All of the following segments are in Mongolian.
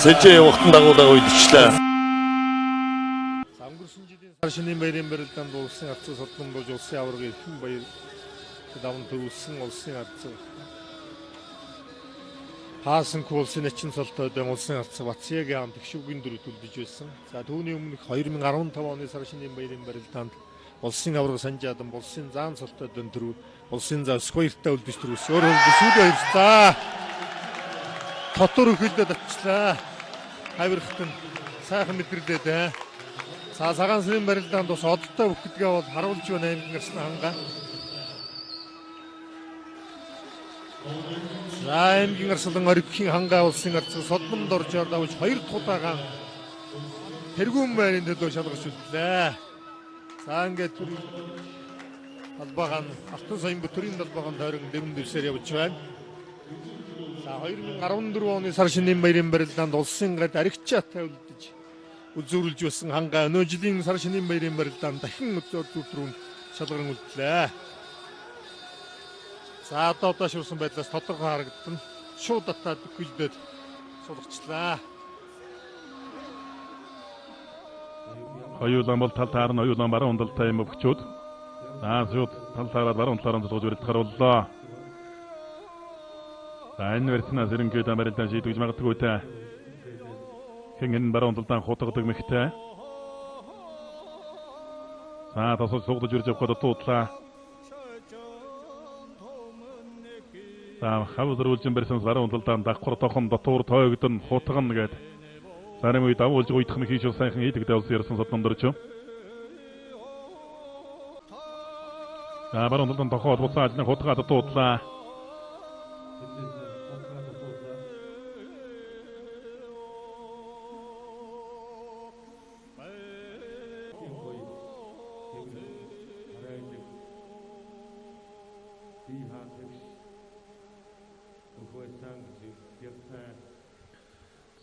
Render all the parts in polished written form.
сэжээ явахтан дагуулаа үдчихлээ. Өнгөрсөн жилийн сар шинийн баярын барилдаанд улсын арцыг содномдуулж улсын аварга эрхэм баяр даван төрүүлсэн улсын арцыг хаасан улсын начин солтойд улсын арцыг Батсягийн хамт гişүгийн дөрөв төлдөж байсан. За түүний өмнөх 2015 оны сар шинийн баярын барилдаанд улсын аварга санжаадан улсын заан солтойд төрөв улсын зав сквертаа үлдэж төрүүлсэн. Өөрөөр хэлбэл баярлалаа. Дотор өхөлдөд очлаа. Хавирхтан сайхан мэдрэлээ. За цагаан сарын барилдаанд бас одолтой өгдөгөө бол харуулж байна аймгийн гарсны хангаа. За аймгийн гарслан оригхийн хангаа улсын арцыг содмонд орж явж 2 дахь удаагаан тэргүүн байрын төлөө шалгаж үлдлээ. За ингээд албагаан алтан саяын бүтрийн албагаан тойрон дэвэн дэвсээр явж байна. За 2014 оны сар шинийн баярын барилдаанд улсын гад аригчаатай үлдэж үзүүлж байсан хангаа өнөө жилийн сар шинийн баярын барилдаанд дахин өдрөөр шалгаран үлдлээ. За одоо шуурсан байдлаас тодорхой харагдсан шууд татаад гүйлдээд сулгацлаа. Хоёулаа бол тал таар нь хоёулаа баруун ундалтай юм өгчүүд. За шууд тал таараа баруун талаар нь зурж барилдахаар боллоо. За энэ верснаас эренгээд барилдаан шийдвэж магадгүй та. Хинген баруун талдан хутгадаг мэгтэй. За тасаж суугдаж ирж явахад дуудлаа. За хавзруулжин барьсан баруун талдан давхар тохон дотуур тоогдон хутган гээд зарим үед авуулж уйдах нь хийж сайхан хийдэгдээ улс ярьсан содномдорч. За баруун талдан тохоод буцааж нэг хутгаад дуудлаа.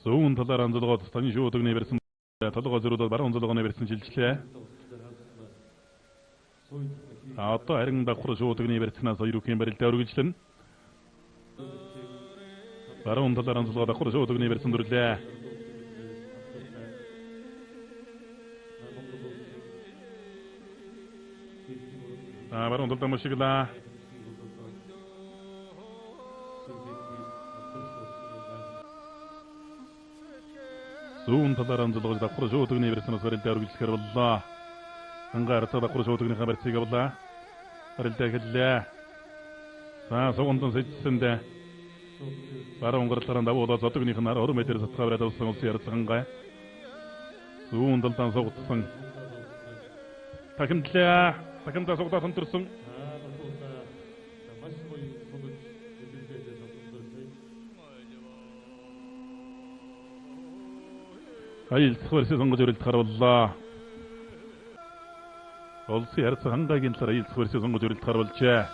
Зүүн талаар анзалгоод таны шуудагны барьсан толгой зөрүүлээд баруун толгойн барьсан шилжлээ. Одоо харин давхар шуудагны барьснаас хоёрын барилдаа өргөжлөн. Баруун талаар анзалгоод давхар шуудагны барьсан дөрлөө. Баруун талаа машиглаа. Зүүн талаар анзалгож давхар шуудагны барьснаас барилдаа өргөжлөхөр боллоо. Ангаар давхар шуудагны барьцыг авлаа. Барилдаа хэллээ. За сугундан сэжсэндээ баруун гартлаараа давуулаад зодогных нь 20 метр сатгавраад авсан улсын ярцгангаа. Зүүн талдаа сугдсан. Тахимдаа сугдаад хөнтөрсөн. Аялцгаарс сонгож өрөлдөхөр боллоо. Улсын ярц хангагийн талаар аялцгаарс сонгож өрөлдөхөр болжээ.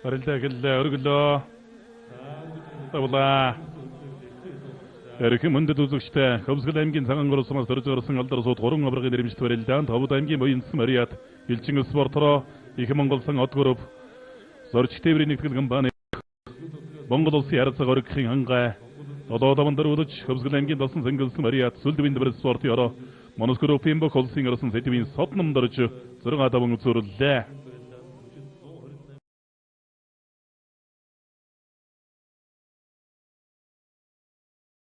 Барилдаа гэлээ өргөлөө. Тавлаа. Эрхэм мөндөд үзэгчтэй Хөвсгөл аймгийн цагаан гурвсмаас төрж орсон алдар сууд 3 аваргын нэрмжт барилдаанд Ховд аймгийн Буянсан Мариат Илчин спортороо их Монгол сан од групп зорч тээврийн нэгтгэл компани Монгол улсын ярцаг оригхийн хангай одоодомон дөрвөлж Хөвсгөл аймгийн Досон сэнгэлсэн Мариат сүлдвийн дэвэр спортын ороо Монос группийн бүх улсын орсон сэдвийн содном дөрж 6 даван үзүүллээ.